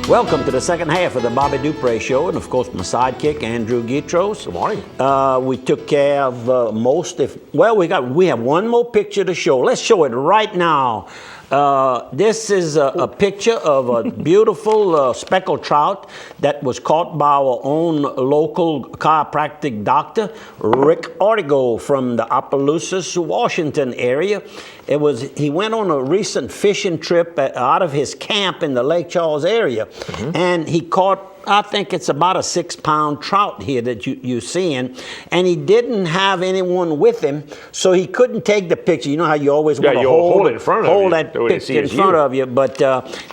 Welcome to the second half of the Bobby Dupre Show, and of course my sidekick Andrew Gitros. Good morning. We took care of most. We have one more picture to show. Let's show it right now. This is a picture of a beautiful speckled trout that was caught by our own local chiropractic doctor, Rick Ortigo, from the Opelousas, Washington area. He went on a recent fishing trip out of his camp in the Lake Charles area, and he caught, I think it's about a 6-pound trout here that you're seeing, and he didn't have anyone with him, so he couldn't take the picture. You know how you always want to hold it in front of you, that picture in front of you, but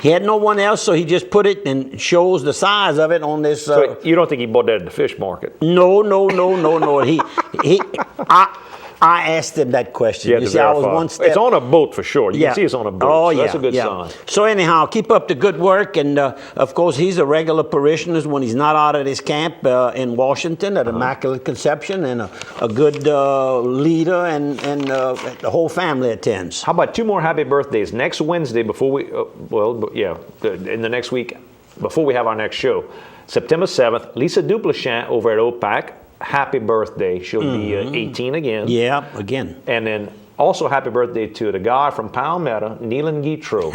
he had no one else, so he just put it and shows the size of it on this. So you don't think he bought that at the fish market? No. I asked him that question. You see, I was one step. It's on a boat for sure. You can see it's on a boat. Oh, so that's a good sign. So anyhow, keep up the good work, and of course he's a regular parishioner when he's not out at his camp in Washington at Immaculate Conception, and a good leader, and the whole family attends. How about two more happy birthdays next Wednesday before we? In the next week before we have our next show, September 7th. Lisa Dupre over at OPAC. Happy birthday. She'll be 18 again. Yeah, again. And then also happy birthday to the guy from Palmetto, Neelan Gitro.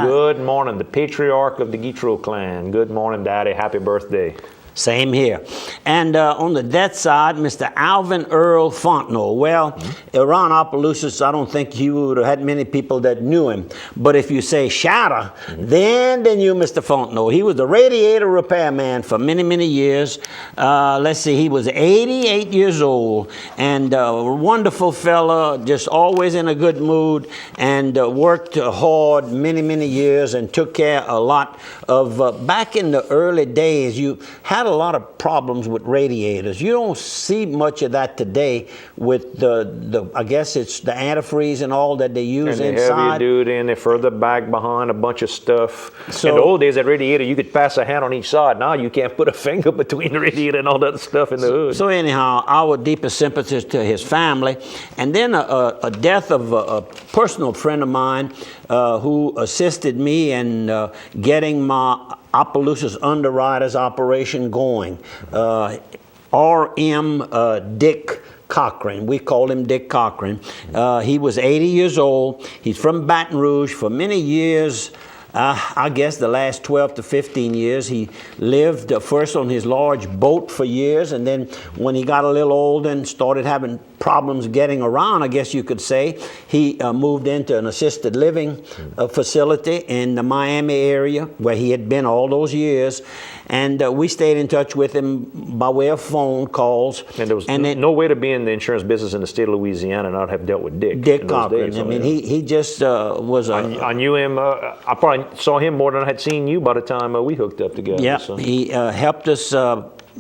Good morning, the patriarch of the Gitro clan. Good morning, Daddy. Happy birthday. Same here. And on the death side, Mr. Alvin Earl Fontenot. Well, around Opelousas, I don't think he would have had many people that knew him. But if you say Shatter, then they knew Mr. Fontenot. He was the radiator repairman for many, many years. Let's see, he was 88 years old, and a wonderful fella, just always in a good mood, and worked hard many, many years and took care a lot of, back in the early days, you had a lot of problems with radiators. You don't see much of that today with the I guess it's the antifreeze and all that they use and inside. And heavy duty, and they're further back behind a bunch of stuff. So, in the old days, that radiator, you could pass a hand on each side. Now you can't put a finger between the radiator and all that stuff in the hood. So anyhow, our deepest sympathies to his family. And then a death of a personal friend of mine who assisted me in getting my Opelousas Underwriters operation going. R.M. Dick Cochran. We called him Dick Cochran. He was 80 years old. He's from Baton Rouge. For many years, I guess the last 12 to 15 years, he lived first on his large boat for years, and then when he got a little older and started having problems getting around, I guess you could say, he moved into an assisted living facility in the Miami area where he had been all those years, and we stayed in touch with him by way of phone calls. And there was no way to be in the insurance business in the state of Louisiana and not have dealt with Dick. Dick Cochran. I mean, he just was I knew him. I probably saw him more than I had seen you by the time we hooked up together. Yeah, so. He helped us.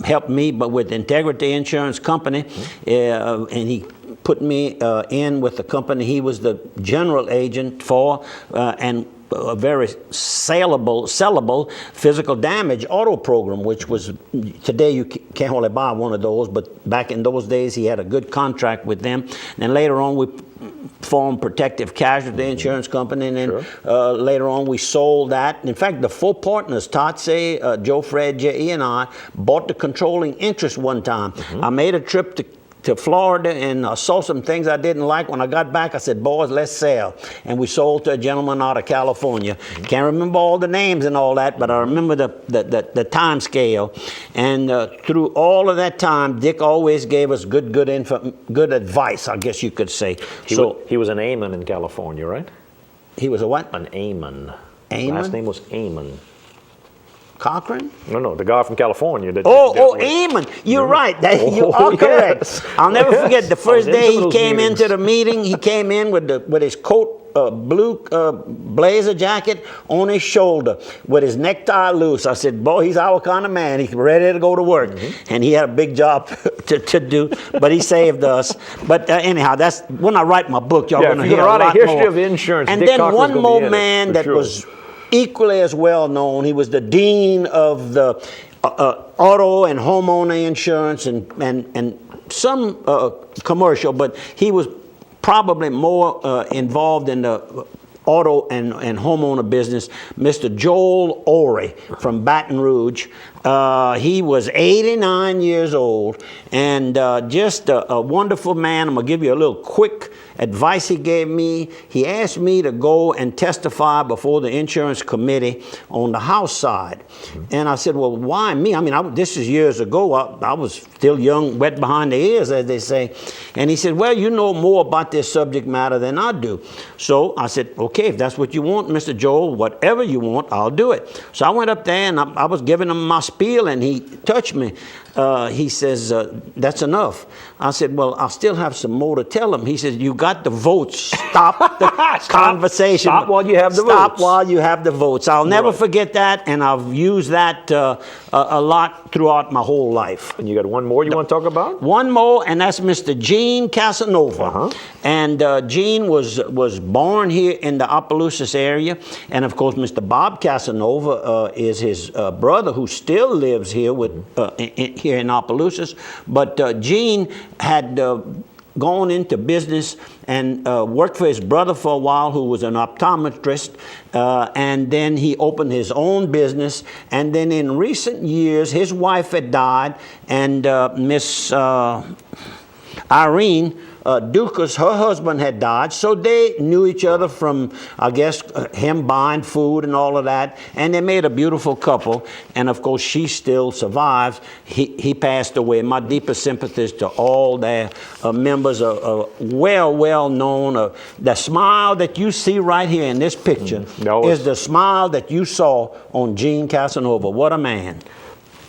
Helped me, but with Integrity Insurance Company, and he put me in with the company he was the general agent for, and a very sellable physical damage auto program, which was, today you can't hardly buy one of those, but back in those days he had a good contract with them. And later on we formed Protective Casualty Insurance Company, and then later on we sold that. In fact, the four partners, Tatse, Joe, Fred, J.E., and I, bought the controlling interest one time. I made a trip to Florida, and I saw some things I didn't like. When I got back, I said, boys, let's sell. And we sold to a gentleman out of California. Can't remember all the names and all that, but I remember the time scale. And through all of that time, Dick always gave us good advice, I guess you could say. He was an Amon in California, right? He was a what? An Amon. Amon? Last name was Amon. Cochran? No, the guy from California. Amon. You're right. You are correct. Yes. I'll never forget the first day he came into the meeting. He came in with his coat, blue blazer jacket on his shoulder with his necktie loose. I said, boy, he's our kind of man. He's ready to go to work. And he had a big job to do, but he saved us. But anyhow, that's when I write my book. Y'all going to hear a lot more. You're going to write a history of insurance. And then one more man that was equally as well known. He was the dean of the auto and homeowner insurance and some commercial, but he was probably more involved in the auto and homeowner business, Mr. Joel Orey from Baton Rouge. He was 89 years old and just a wonderful man. I'm going to give you a little quick advice he gave me. He asked me to go and testify before the insurance committee on the House side. And I said, well, why me? I mean, this is years ago. I was still young, wet behind the ears, as they say. And he said, well, you know more about this subject matter than I do. So I said, okay, if that's what you want, Mr. Joel, whatever you want, I'll do it. So I went up there and I was giving him my spiel, and he touched me. He says, that's enough. I said, well, I'll still have some more to tell him. He says, you got the votes. Stop the conversation. Stop while you have the votes. Stop while you have the votes. I'll never forget that, and I've used that a lot throughout my whole life. And you got one more you want to talk about? One more, and that's Mr. Gene Casanova. And Gene was born here in the Opelousas area. And of course, Mr. Bob Casanova is his brother, who still lives here here in Opelousas. But Gene had gone into business and worked for his brother for a while, who was an optometrist, and then he opened his own business. And then in recent years, his wife had died, and Miss Irene Dukas, her husband, had died, so they knew each other from, I guess, him buying food and all of that, and they made a beautiful couple. And of course, she still survives. He passed away. My deepest sympathies to all their members are well known. The smile that you see right here in this picture is the smile that you saw on Gene Casanova. What a man.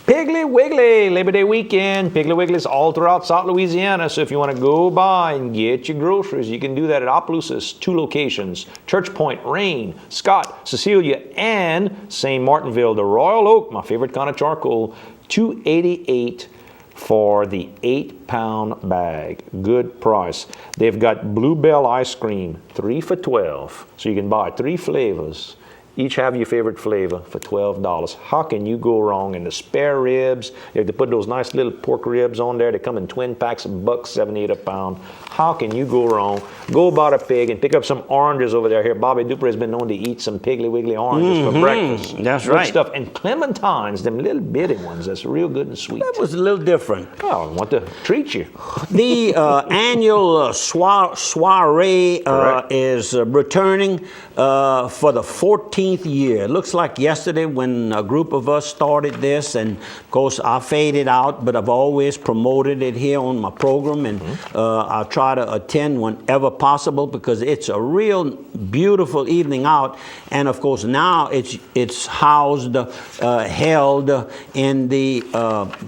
Piggly Wiggly, Labor Day weekend. Piggly Wiggly's all throughout South Louisiana. So if you want to go by and get your groceries, you can do that at Opelousas, 2 locations: Church Point, Rain, Scott, Cecilia, and St. Martinville. The Royal Oak, my favorite kind of charcoal, $2.88 for the 8-pound bag. Good price. They've got Bluebell ice cream, 3 for $12. So you can buy 3 flavors. Each have your favorite flavor for $12. How can you go wrong? And the spare ribs, you have to put those nice little pork ribs on there. They come in twin packs, $1.78 a pound. How can you go wrong? Go about a pig and pick up some oranges over there. Here, Bobby Dupre has been known to eat some Piggly Wiggly oranges for breakfast. That's good right. Stuff. And clementines, them little bitty ones, that's real good and sweet. That was a little different. Oh, I want to treat you. The annual soiree is returning for the 14th year. It looks like yesterday when a group of us started this, and of course I faded out, but I've always promoted it here on my program, and I'll try to attend whenever possible because it's a real beautiful evening out. And of course now it's housed, held in the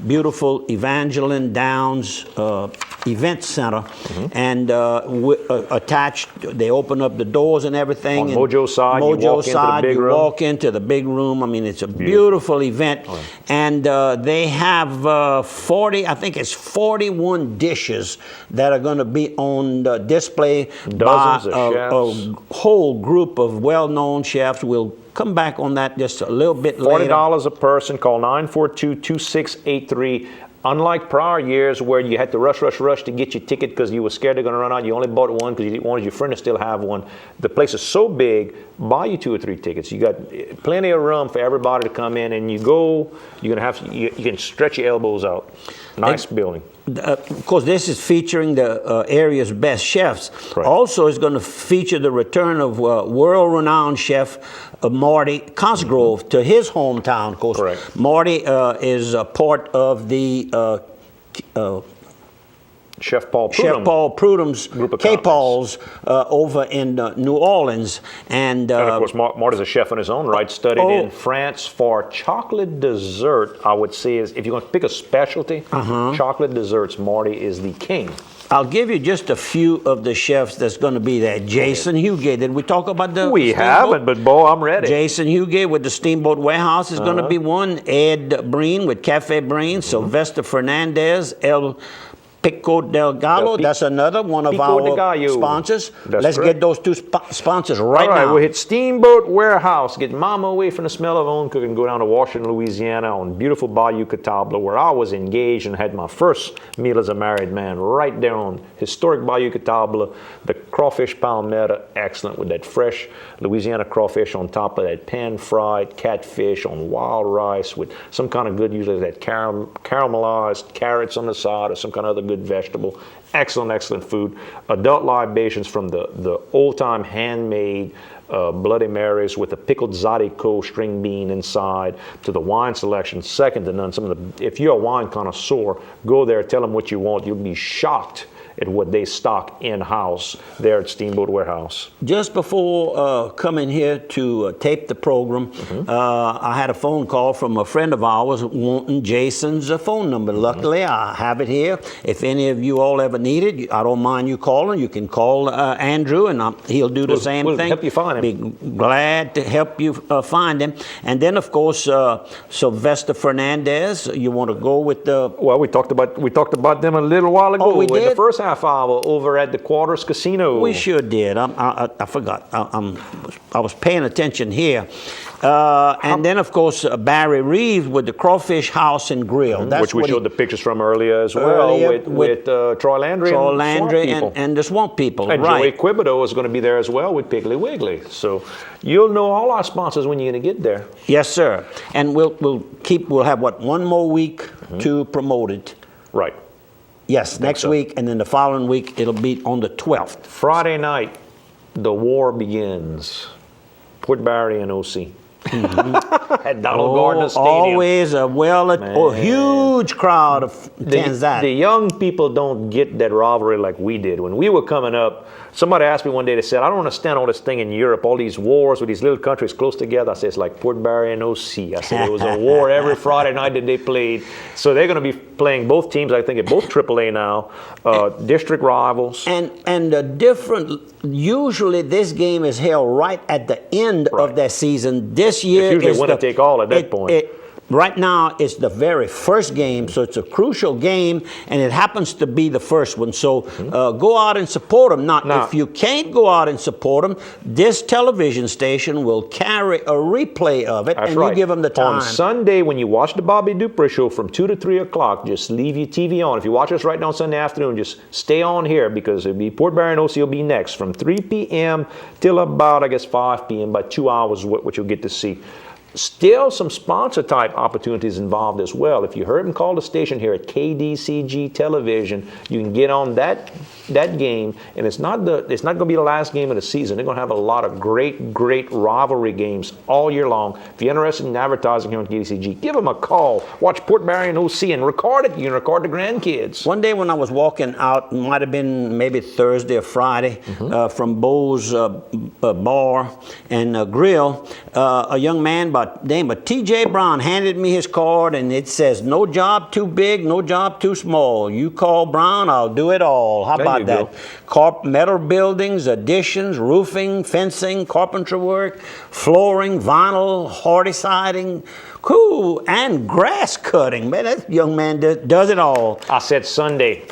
beautiful Evangeline Downs Event Center, and attached, they open up the doors and everything. On Mojo's side, you walk into the big room. I mean, it's a beautiful event. And they have 41 dishes that are going to be on display by a whole group of well-known chefs. We'll come back on that just a little bit later. $40 a person. Call 942-2683. Unlike prior years where you had to rush to get your ticket because you were scared they're going to run out, you only bought one because you wanted your friend to still have one. The place is so big, buy you 2 or 3 tickets. You got plenty of room for everybody to come in, and you can stretch your elbows out. Nice building. Of course, this is featuring the area's best chefs. Correct. Also, it's going to feature the return of world-renowned chef Marty Cosgrove to his hometown. Of course, correct. Marty is a part of the Chef Paul Prudhom's group of K-Paul's over in New Orleans. And of course, Marty's a chef in his own right, studied in France for chocolate dessert. I would say is if you're going to pick a specialty, chocolate desserts, Marty is the king. I'll give you just a few of the chefs that's going to be there. Jason Hugate. Did we talk about the We haven't, but Bo, I'm ready. Jason Hugate with the Steamboat Warehouse is going to be one. Ed Breen with Cafe Breen. Sylvester Fernandez, El Pico del Gallo. That's another one of Pico de our Gallo. sponsors. That's Let's correct. get those two sponsors right All right, now. we'll hit Steamboat Warehouse. Get mama away from the smell of own cooking. Go down to Washington, Louisiana on beautiful Bayou Catawba, where I was engaged and had my first meal as a married man. Right there on historic Bayou Catawba. The crawfish palmetto, excellent with that fresh Louisiana crawfish on top of that pan-fried catfish on wild rice with some kind of good, usually that caramelized carrots on the side or some kind of other good vegetable. Excellent, excellent food. Adult libations from the old-time handmade Bloody Marys with a pickled Zydeco string bean inside, to the wine selection, second to none. If you're a wine connoisseur, go there, tell them what you want. You'll be shocked at what they stock in-house there at Steamboat Warehouse. Just before coming here to tape the program, I had a phone call from a friend of ours wanting Jason's phone number. Luckily, I have it here. If any of you all ever need it, I don't mind you calling. You can call Andrew, and he'll do the same we'll thing. help you find him. Be glad to help you find him. And then, of course, Sylvester Fernandez. You want to go with the... Well, we talked about them a little while ago. Oh, we in did? the first half hour over at the Quarters Casino. We sure did. I forgot. I was paying attention here. And then, of course, Barry Reeves with the Crawfish House and Grill. That's which we what showed the pictures from earlier as well Earlier with Troy Landry Troy and Landry Swamp People. and the Swamp People. And right. Joey Quibido is going to be there as well with Piggly Wiggly. So you'll know all our sponsors when you're going to get there. Yes, sir. And we'll have one more week to promote it. Right. Yes, next so. week, and then the following week it'll be on the 12th. Friday night, the war begins. Port Barry and OC. At Donald Gardner Stadium. Always a huge crowd attends that. The young people don't get that rivalry like we did. When we were coming up, somebody asked me one day, they said, I don't understand all this thing in Europe, all these wars with these little countries close together. I said, it's like Port Barry and OC. I said, it was a war every Friday night that they played. So they're going to be playing both teams, I think, at both AAA now, district rivals. And the different, usually this game is held right at the end of that season. This year it's usually winner take all at that point. Right now, it's the very first game, so it's a crucial game, and it happens to be the first one. So go out and support them. Now, if you can't go out and support them, this television station will carry a replay of it, and you give them the time. On Sunday, when you watch the Bobby Dupre show from 2 to 3 o'clock, just leave your TV on. If you watch us right now on Sunday afternoon, just stay on here, because it'll be Port Barry and OC will be next from 3 p.m. till about, 5 p.m., about 2 hours, what you'll get to see. Still some sponsor type opportunities involved as well. If you heard him call the station here at KDCG Television, you can get on that game, and it's not going to be the last game of the season. They're going to have a lot of great rivalry games all year long. If you're interested in advertising here on KDCG, give them a call. Watch Port Barry and OC and record it. You can record the grandkids. One day when I was walking out, it might have been maybe Thursday or Friday, from Bo's Bar and Grill, a young man by the name of T.J. Brown handed me his card, and it says, no job too big, no job too small. You call Brown, I'll do it all. How about that? Metal buildings, additions, roofing, fencing, carpentry work, flooring, vinyl, hardy siding, cool, and grass cutting. Man, that young man does it all. I said Sunday.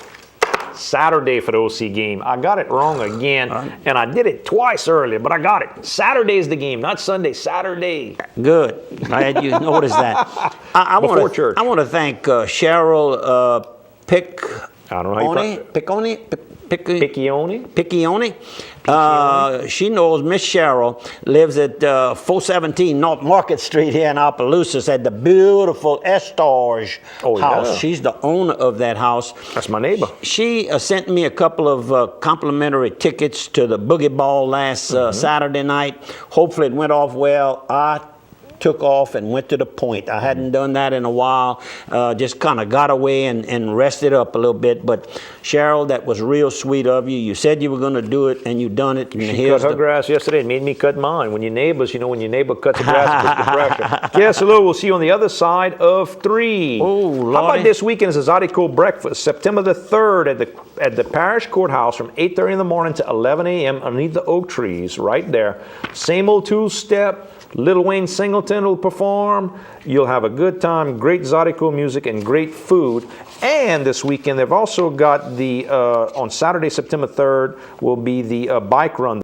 Saturday for the OC game. I got it wrong again, and I did it twice earlier, but I got it. Saturday's the game, not Sunday. Saturday. Good. Glad you noticed that. I want to thank Cheryl I don't know how you Piccione. She knows Miss Cheryl lives at 417 North Market Street here in Opelousas at the beautiful Estorge house. Yeah. She's the owner of that house. That's my neighbor. She sent me a couple of complimentary tickets to the Boogie Ball last Saturday night. Hopefully it went off well. I took off and went to the point. I hadn't done that in a while. Just kind of got away and rested up a little bit. But Cheryl, that was real sweet of you. You said you were going to do it, and you done it. And She cut her grass yesterday and made me cut mine. When your neighbors, when your neighbor cuts the grass, it puts the pressure. Yes, hello. We'll see you on the other side of 3. Oh, Lordy. How about this weekend is a Zydeco breakfast, September the 3rd at the parish courthouse from 8:30 in the morning to 11 a.m. underneath the oak trees right there. Same old two-step. Lil Wayne Singleton will perform. You'll have a good time, great Zydeco music, and great food. And this weekend, they've also got the, on Saturday, September 3rd, will be the bike run.